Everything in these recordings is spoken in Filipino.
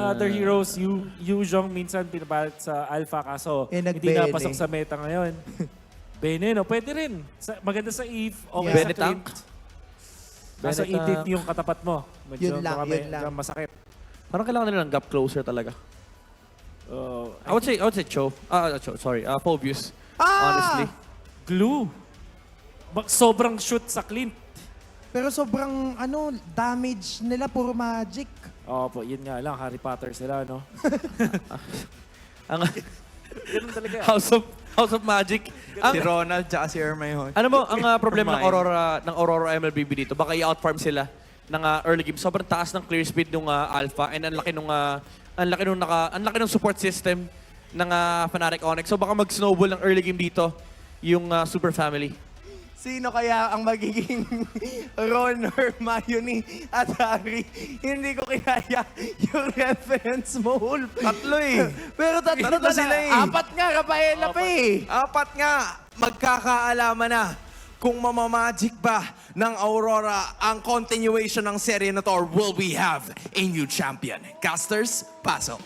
other heroes, Yu Zhong minsan pinapalit sa Alpha kaso hindi nagbene. napasok sa meta ngayon. Bene, no? Pwede rin. Maganda sa Eve, okay Yeah. sa Clint. Kaso Benetang. edit yung katapat mo. Medyo Yun lang, baka yun lang. masakit. Parang kailangan nila ng gap closer talaga. I would say Cho. Cho, sorry. Phobius. Honestly. Glue. Sobrang shoot sa Clint. Pero sobrang damage nila, puro magic. Po, yun nga lang, Harry Potter sila, no? Ang Ganun talaga. House of Magic. Si Ronald tsaka si Hermione. Ano mo, ang problema ng Hermione. Aurora MLBB dito, baka i-outfarm sila ng early game. Sobrang taas ng clear speed ng Alpha and ang laki nung support system ng Fnatic Onyx. So baka mag-snowball ng early game dito yung Super Family. Sino kaya ang magiging Ron, Hermione at Harry? Hindi ko kinaya yung reference mo, Wolf. Tatlo eh. Pero tatlo na sila eh. Apat nga, Rafaela pa eh. Apat nga. Magkakaalaman na kung mamamagic ba ng Aurora ang continuation ng serye na to or will we have a new champion? Casters, pasok.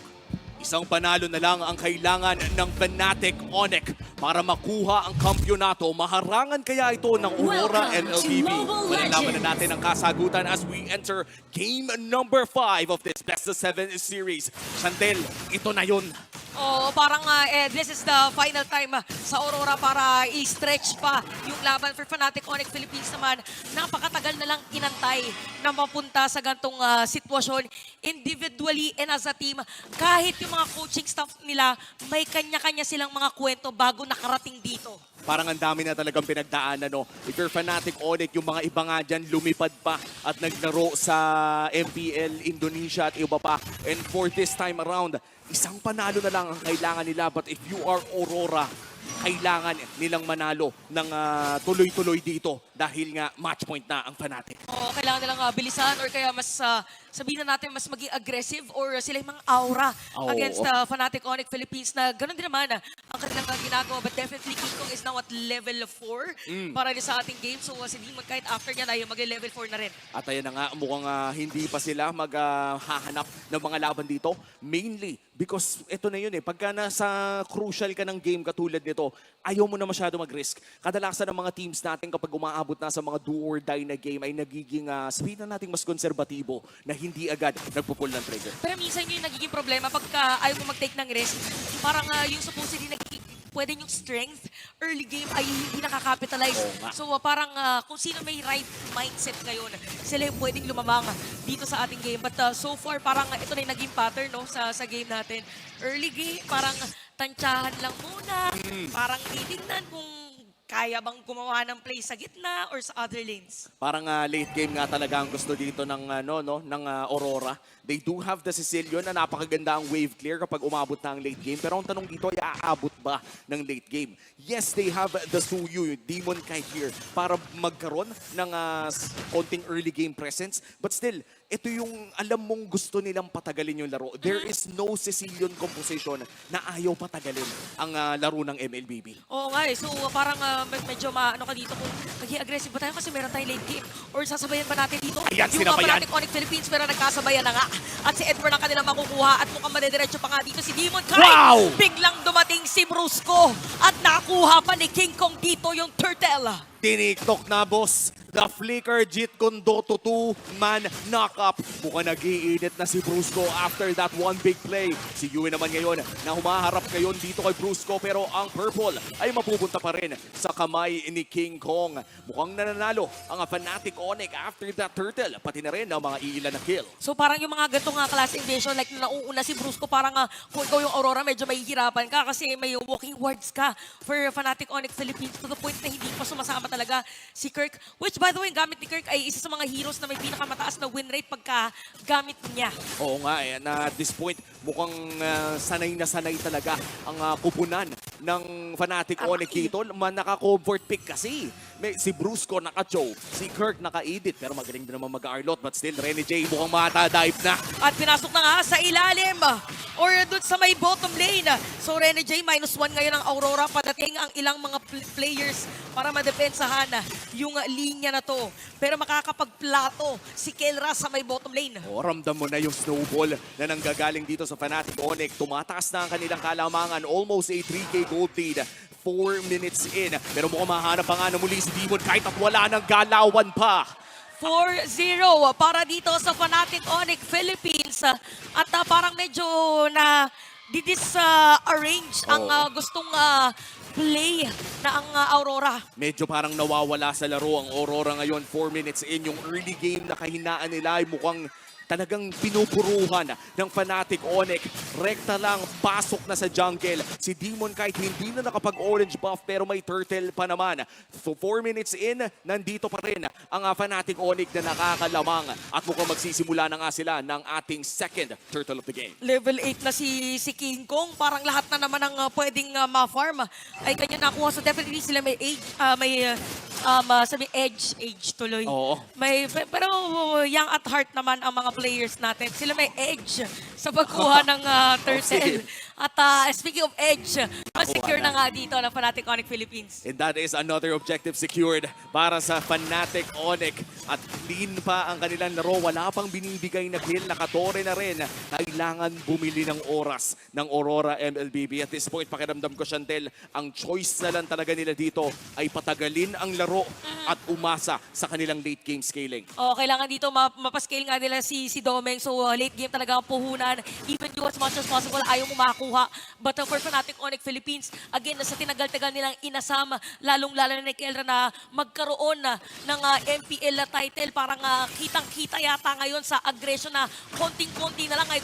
Isang panalo na lang ang kailangan ng Fnatic Onyx para makuha ang kampyonato. Maharangan kaya ito ng Aurora MLBB. Malalaman na natin ang kasagutan as we enter game number 5 of this Best of 7 series. Chantel, ito na yun. Oh, parang this is the final time sa Aurora para i-stretch pa yung laban for Fnatic Onyx Philippines naman. Napakatagal na lang inantay na mapunta sa gantong sitwasyon. Individually and as a team, kahit yung mga coaching staff nila, may kanya-kanya silang mga kwento bago nakarating dito. Parang ang dami na talagang pinagdaanan, no? If you're Fnatic Onyx, yung mga iba nga dyan lumipad pa at naglaro sa MPL Indonesia at iba pa. And for this time around, isang panalo na lang ang kailangan nila. But if you are Aurora, kailangan nilang manalo ng tuloy-tuloy dito dahil nga match point na ang Fnatic. Oo, kailangan nilang bilisan or kaya mas sabihin na natin mas maging aggressive or sila yung mga aura against Fnatic Onyx Philippines na ganoon din naman ang kanilang ginagawa. But definitely King Kong is now at level 4 para rin sa ating game. So si Demon kahit after niya ay mag-level 4 na rin. At ayan na nga, mukhang hindi pa sila maghahanap ng mga laban dito. Mainly because ito na yun eh. Pagka nasa crucial ka ng game katulad nito, ayaw mo na masyado mag-risk. Kadalasan ng mga teams natin kapag umaabot na sa mga do or die na game ay nagiging, sabihin na natin mas konserbatibo na hindi agad nagpupull ng trigger. Pero minsan yun yung nagiging problema pagka ayaw mo mag-take ng risk. Parang yung supposedly pwede yung strength, early game ay hindi nakakapitalize. So parang kung sino may right mindset ngayon, sila yung pwedeng lumamang dito sa ating game. But so far, parang ito na yung naging pattern no, sa game natin. Early game, parang tantsahan lang muna. Parang titignan kung kaya bang gumawa ng play sa gitna or sa other lanes. Parang late game nga talaga ang gusto dito ng Aurora. They do have the Sicilian na napakaganda ang wave clear kapag umabot na ang late game. Pero ang tanong dito ay aabot ba ng late game? Yes, they have the Suyu, Demon Kai here para magkaroon ng konting early game presence. But still, ito yung alam mong gusto nilang patagalin yung laro. There is no Sicilian composition na ayaw patagalin ang laro ng MLBB. Oo nga eh. So parang medyo maano ka dito kung mag-aggressive ba tayo kasi meron tayong late game or sasabayan ba natin dito? Ayan, yung sinabayan. Fnatic Onyx Philippines pero nagkasabayan na nga. At si Edward ang kanilang makukuha at mukhang madediretso pa nga dito si Demon Kai. Wow! Biglang dumating si Brusco at nakuha pa ni King Kong dito yung turtle. Tiniktok na, boss. The Flicker Jeet Kundo to 2-man knock-up. Mukhang nag-iinit na si Brusco after that one big play. Si Yue naman ngayon na humaharap ngayon dito kay Brusco pero ang purple ay mapupunta pa rin sa kamay ni King Kong. Mukhang nananalo ang Fnatic Onyx after that turtle. Pati na rin ang mga iilan na kill. So parang yung mga ganitong class invasion like na nauuna si Brusco parang kung ikaw yung Aurora medyo mahihirapan ka kasi may walking wards ka for Fnatic Onyx Philippines to the point na hindi pa sumasama talaga si Kirk. Which by the way, gamit ni Kirk ay isa sa mga heroes na may pinakamataas na win rate pagka gamit niya. Oo nga, na at this point, mukhang sanay na sanay talaga ang kupunan ng Fnatic Onyx dito. Naka-comfort pick kasi May, si Brusco naka-choke, si Kirk naka-edit, pero magaling din naman mag-Arlot. But still, Rene J mukhang mata-dive na. At pinasok na nga sa ilalim or doon sa may bottom lane. So Rene J, -1 ngayon ang Aurora. Padating ang ilang mga players para madepensahan yung linya na to. Pero makakapagplato si Kelra sa may bottom lane. O, ramdam mo na yung snowball na nanggagaling dito sa Fnatic Onyx. Tumataas na ang kanilang kalamangan. Almost a 3K gold lead. 4 minutes in. Pero mukhang mahanap pa nga na muli si Demon kahit at wala ng galawan pa. 4-0 para dito sa Fnatic Onyx Philippines. At parang medyo na arrange ang gustong play na ang Aurora. Medyo parang nawawala sa laro ang Aurora ngayon. 4 minutes in. Yung early game na kahinaan nila ay mukhang talagang pinupuruhan ng Fnatic Onyx. Rekta lang, pasok na sa jungle. Si Demon kahit hindi na nakapag-orange buff pero may turtle pa naman. So 4 minutes in, nandito pa rin ang Fnatic Onyx na nakakalamang. At mukhang magsisimula na nga sila ng ating second turtle of the game. Level 8 na si King Kong. Parang lahat na naman ang pwedeng ma-farm ay kanya nakuha. So definitely sila may age, sabi edge tuloy. Oo. Pero young at heart naman ang mga players natin. Sila may edge sa pagkuha ng turtle. At speaking of edge, secure na nga dito ng Fnatic Onyx Philippines. And that is another objective secured para sa Fnatic Onyx. At clean pa ang kanilang laro. Wala pang binibigay na kill. Nakatore na rin. Kailangan bumili ng oras ng Aurora MLBB. At this point, pakiramdam ko, Chantel, ang choice na lang talaga nila dito ay patagalin ang laro at umasa sa kanilang late game scaling. Kailangan dito mapascale nga nila si Domeng. So late game talaga ang puhunan. Even do as much as possible, ayaw mo makakuha. But for Fnatic Onyx Philippines, again, sa tinagal-tagal nilang inasama, lalong-lalo na ni Kelra na magkaroon ng MPL na title. Parang kitang-kita yata ngayon sa aggression na konting-konti na lang ay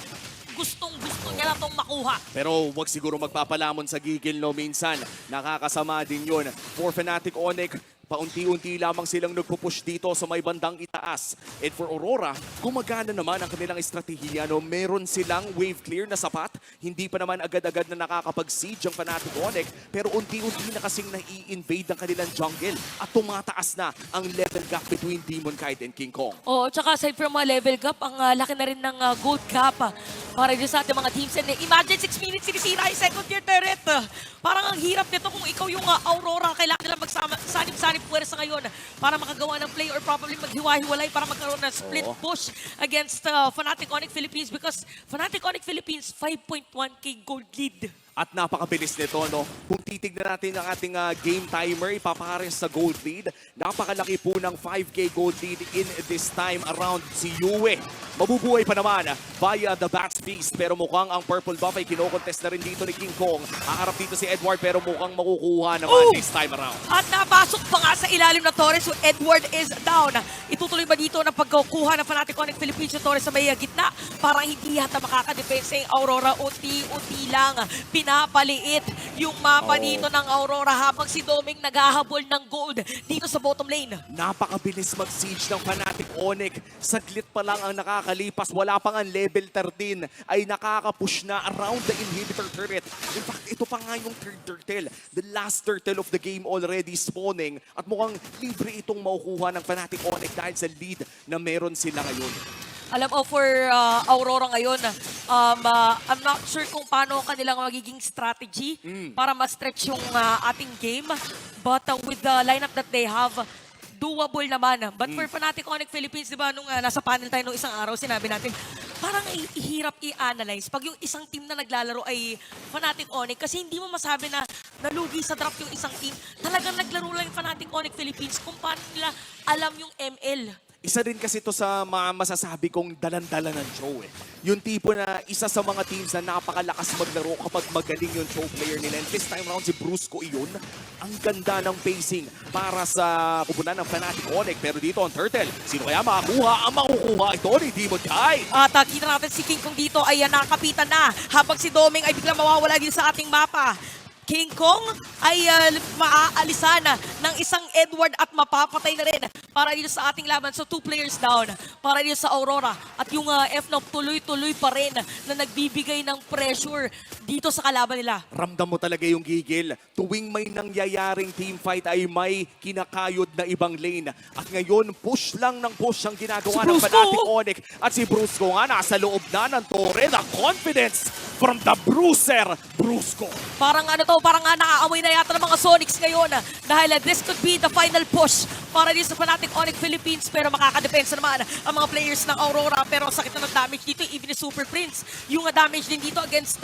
gustong-gusto niya lang itong makuha. Pero wag siguro magpapalamon sa gigil, no? Minsan, nakakasama din yun. For Fnatic Onyx, paunti-unti lamang silang nagpupush dito sa may bandang itaas. And for Aurora, gumagana naman ang kanilang estratehiya. No? Meron silang wave clear na sapat. Hindi pa naman agad-agad na nakakapag-siege ang Fnatic Onyx. Pero unti-unti na kasing nai-invade ang kanilang jungle. At tumataas na ang level gap between Demon Kite and King Kong. Tsaka aside from level gap, ang laki na rin ng gold gap para dyan sa ating mga teams. And imagine 6 minutes sinisira yung second tier turret. Parang ang hirap nito kung ikaw yung Aurora. Kailangan nila magsanib-sanib puwersa ngayon para makagawa ng play or probably maghiwa-hiwalay para magkaroon ng split push against Fnatic Onyx Philippines because Fnatic Onyx Philippines 5.1k gold lead. At napakabilis nito, no? Kung titignan natin ang ating game timer, ipapares sa gold lead. Napakalaki po ng 5K gold lead in this time around si Yue. Mabubuhay pa naman via the Bats Feast. Pero mukhang ang purple buff ay kinokontest na rin dito ni King Kong. Haharap dito si Edward pero mukhang makukuha naman this time around. At napasok pa nga sa ilalim na Torres. So Edward is down. Itutuloy ba dito ng pagkukuha ng Fnatic Onyx Philippines yung Torres sa may gitna? Parang hindi yata makakadepensa yung Aurora. Unti-unti lang pinapaliit yung mapa dito ng Aurora habang si Doming naghahabol ng gold dito sa bottom lane. Napakabilis mag-siege ng Fnatic Onyx. Saglit pa lang ang nakakalipas. Wala pang ang level 13 ay nakaka-push na around the inhibitor turret. In fact, ito pa nga yung third turtle. The last turtle of the game already spawning. At mukhang libre itong makukuha ng Fnatic Onyx dahil sa lead na meron sila ngayon. Alam mo, for Aurora ngayon, I'm not sure kung paano kanilang magiging strategy para ma-stretch yung ating game. But with the lineup that they have, doable naman. But for Fnatic Onyx Philippines, di ba, nung nasa panel tayo nung isang araw, sinabi natin, parang hirap i-analyze pag yung isang team na naglalaro ay Fnatic Onyx kasi hindi mo masabi na nalugi sa draft yung isang team. Talagang naglaro lang yung Fnatic Onyx Philippines kung paano nila alam yung ML. Isa din kasi ito sa mga masasabi kong dalan-dalan ng show eh. Yung tipo na isa sa mga teams na napakalakas maglaro kapag magaling yung show player nila. And this time around si Brusco iyon. Ang ganda ng pacing para sa kupunan ng Fnatic Onyx. Pero dito ang Turtle. Sino kaya makakuha? Ang makukuha ito ni Demon Kite. At kita natin si King Kong dito ay nakapitan na habang si Doming ay biglang mawawala din sa ating mapa. King Kong ay maaalisan ng isang Edward at mapapatay na rin para dito sa ating laban. So 2 players down para dito sa Aurora. At yung FNOP tuloy-tuloy pa rin na nagbibigay ng pressure dito sa kalaban nila. Ramdam mo talaga yung gigil. Tuwing may nangyayaring teamfight ay may kinakayod na ibang lane. At ngayon, push lang ng push ang ginagawa ng Brusco! Fnatic Onyx. At si Brusco nga nasa loob na ng Torre. The confidence from the Bruiser, Brusco. Parang parang naaamoy na yata ng mga Sonics ngayon dahil this could be the final push para dito sa Fnatic Onyx Philippines, pero makakadepensa naman ang mga players ng Aurora. Pero ang sakit na ng damage dito, even ni Super Prince. Yung damage din dito against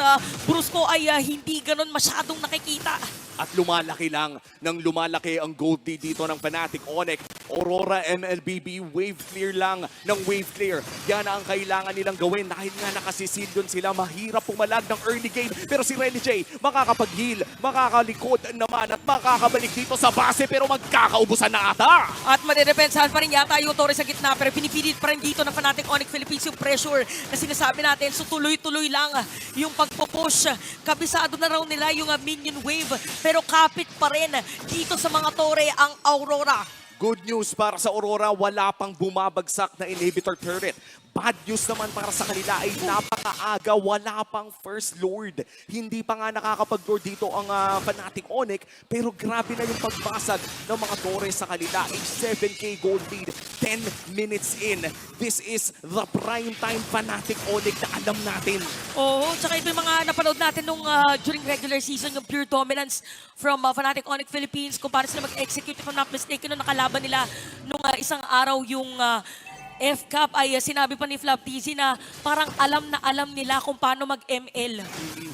Brusco ay hindi ganun masyadong nakikita. At lumalaki lang nang lumalaki ang gold lead dito ng Fnatic Onyx. Aurora MLBB, wave clear lang ng wave clear. Yan ang kailangan nilang gawin dahil nga nakasisilyon sila. Mahirap pumalag ng early game. Pero si Renny J makakapag-heal, makakalikod naman at makakabalik dito sa base pero magkakaubusan na ata. At madedepensahan pa rin yata yung Torre sa gitna, pero pinipilit pa rin dito ng Fnatic Onyx Philippines yung pressure na sinasabi natin. So tuloy-tuloy lang yung pagpo-push. Kabisado na raw nila yung minion wave, pero kapit pa rin dito sa mga Torre ang Aurora. Good news para sa Aurora, wala pang bumabagsak na inhibitor turret. Bad news naman para sa kanila ay napakaaga, wala pang First Lord. Hindi pa nga nakakapag-lord dito ang Fnatic Onyx, pero grabe na yung pagbasag ng mga Torres sa kanila. A 7K gold lead, 10 minutes in. This is the prime time Fnatic Onyx na alam natin. Oo, tsaka ito yung mga napanood natin nung during regular season, yung pure dominance from Fnatic Onyx Philippines, kung paano sila mag-execute, if I'm not mistaken, nung nakalaban nila nung isang araw yung F-Cup ay sinabi pa ni Flap TZ na parang alam nila kung paano mag-ML.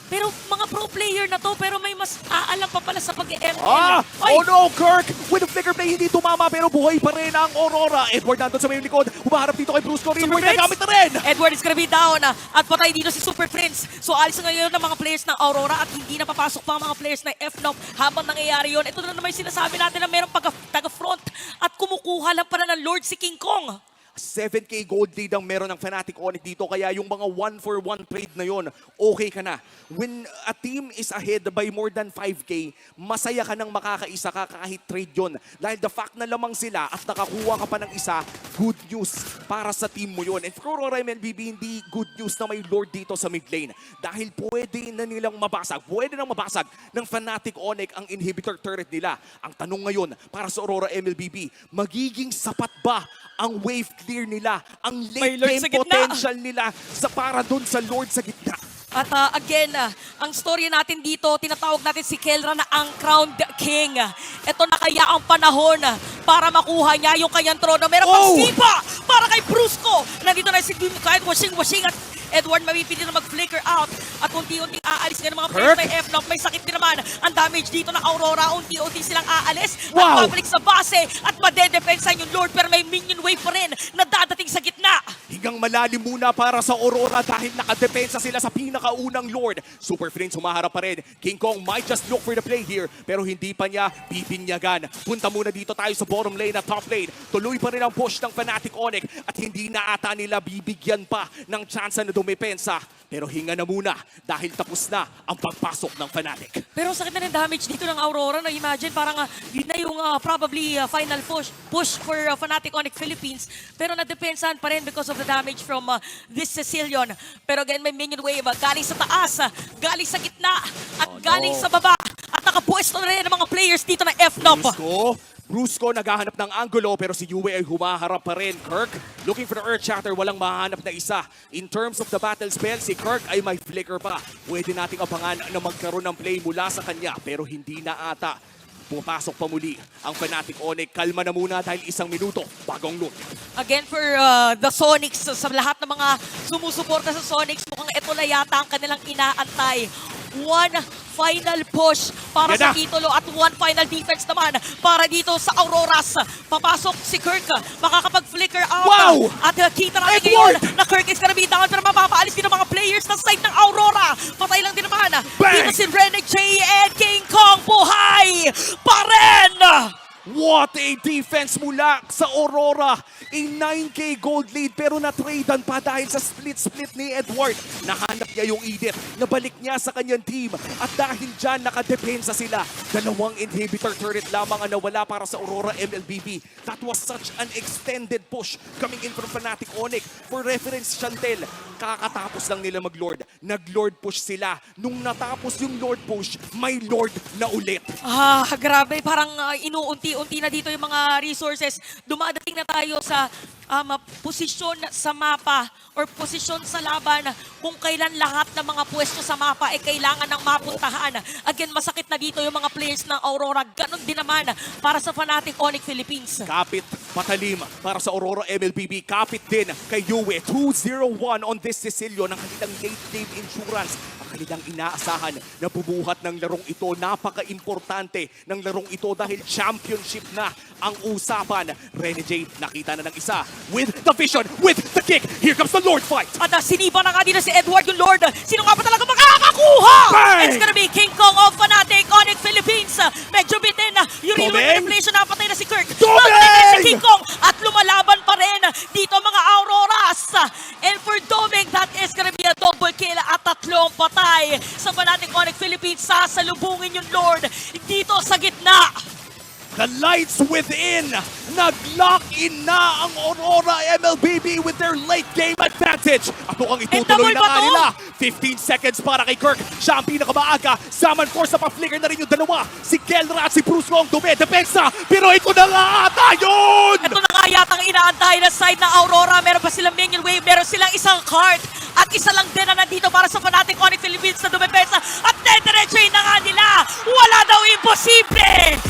Pero mga pro player na to, pero may mas aalam pa pala sa pag-ML. Oh no, Kirk! With a flicker play, hindi tumama pero buhay pa rin ang Aurora. Edward nandun sa may likod, humaharap dito kay Brusco. Real Prince? gamit na rin! Edward is gonna be down at patay dito si Super Prince. So alis na ngayon ng mga players ng Aurora at hindi na papasok pa ang mga players ng FNOP habang nangyayari yun. Ito na naman yung sinasabi natin na mayroong taga-front at kumukuha lang pala ng Lord si King Kong. 7K gold lead ang meron ng Fnatic Onyx dito. Kaya yung mga 1-for-1 trade na yon, okay ka na. When a team is ahead by more than 5K, masaya ka nang makakaisa ka kahit trade yon. Dahil the fact na lamang sila at nakakuha ka pa ng isa, good news para sa team mo yon. And for Aurora MLBB, hindi good news na may Lord dito sa mid lane. Dahil pwede na nilang mabasag, ng Fnatic Onyx ang inhibitor turret nila. Ang tanong ngayon para sa Aurora MLBB, magiging sapat ba ang wave clear nila, ang late Lord game sa gitna. potential nila sa para dun sa Lord sa gitna? At again, ang storya natin dito, tinatawag natin si Kelra na ang Crowned King. Ito na kaya ang panahon para makuha niya yung kanyang trono. Meron pang sipa para kay Brusco. Nandito na si Dim kahit washing at Edward mapipili na mag-flicker out at unti-unting aalis nga ng mga players may FNOP. May sakit din naman ang damage dito ng Aurora. Unti-unti silang aalis at babalik sa base at madedepensahan yung Lord, pero may minion wave pa rin na dadating sa gitna. Higang malalim muna para sa Aurora dahil nakadepensa sila sa pinakaunang Lord. Super Friends humaharap pa rin. King Kong might just look for the play here pero hindi pa niya bibinyagan. Punta muna dito tayo sa bottom lane at top lane. Tuloy pa rin ang push ng Fnatic Onyx at hindi na ata nila bibigyan pa ng chance na dumepensa. Pero hinga na muna dahil tapos na ang pagpasok ng Fnatic. Pero sakit na ng damage dito ng Aurora. Na imagine parang yun na yung probably final push for Fnatic Onyx Philippines. Pero nadepensahan pa rin because of the damage from this Sicilian. Pero again, may minion wave galing sa taas, galing sa gitna, at galing sa baba. At nakapuesto na rin ang mga players dito ng FNOP. Brusco naghahanap ng angulo pero si Yue ay humaharap pa rin. Kirk looking for the Earth Shatter, walang mahanap na isa. In terms of the battle spell, si Kirk ay may flicker pa. Pwede nating abangan na magkaroon ng play mula sa kanya pero hindi na ata. Pumapasok pa muli ang Fnatic Onyx. Kalma na muna dahil 1 minuto bagong loot. Again for the Sonics, sa lahat ng mga sumusuporta sa Sonics, mukhang ito na yata ang kanilang inaantay. One final push para sa titulo at one final defense naman para dito sa Auroras. Papasok si Kirk, makakapag-flicker out. Wow! At kita natin ngayon na Kirk is gonna be down pero mapapaalis din ang mga players na side ng Aurora. Patay lang din naman. Dito si Renny J and King Kong buhay pa rin! What a defense mula sa Aurora. A 9K gold lead pero na-tradean pa dahil sa split-split ni Edward. Nahanap niya yung Edith, nabalik niya sa kanyang team. At dahil dyan, nakadepensa sila. Dalawang inhibitor turret lamang ang nawala para sa Aurora MLBB. That was such an extended push coming in from Fnatic Onyx. For reference, Chantel, kakatapos lang nila mag-Lord. Nag-Lord push sila. Nung natapos yung Lord push, may Lord na ulit. Grabe. Parang inuunti-unti na dito yung mga resources. Dumadating na tayo sa posisyon sa mapa or posisyon sa laban kung kailan lahat ng mga pwesto sa mapa ay kailangan ng mapuntahan. Again, masakit na dito yung mga players ng Aurora. Ganon din naman para sa Fnatic Onyx Philippines. Kapit, patalim para sa Aurora MLBB. Kapit din kay Yue. 2-0-1 on this Cecilio ng kanilang late game insurance. Ang kanilang inaasahan na bubuhat ng larong ito. Napaka-importante ng larong ito dahil championship na ang usapan. Renegade nakita na ng isa with the vision, with the kick. Here comes the Lord fight. At siniba na nga din na si Edward yung Lord. Sino nga ba talaga makakakuha? Bang! It's gonna be King Kong of Fnatic Onyx Philippines. Medyo bitin na yung real Domeng! manipulation na patay na si Kirk. Domeng! Patay na si King Kong at lumalaban pa rin dito mga Auroras. And for Domeng, that is gonna be a double kill at tatlong patay sa Fnatic Onyx Philippines. Sasalubungin yung Lord dito sa gitna. The lights within. Nag-lock in na ang Aurora MLBB with their late game advantage. At mukhang itutuloy double na ba nga to? nila. 15 seconds para kay Kirk. Siya ang pinakamaaga. Saman Force na pa-flicker na rin yung dalawa. Si Kelra at si Bruce Long dume-depensa. Pero ito na nga ata yun! Ito na nga yatang inaantay na side ng Aurora. Meron pa silang minion wave. Meron silang isang card. At isa lang din na nandito para sa Fnatic Onyx Philippines na dumepesa. At dediretsuhin na nga nila. Wala daw imposible.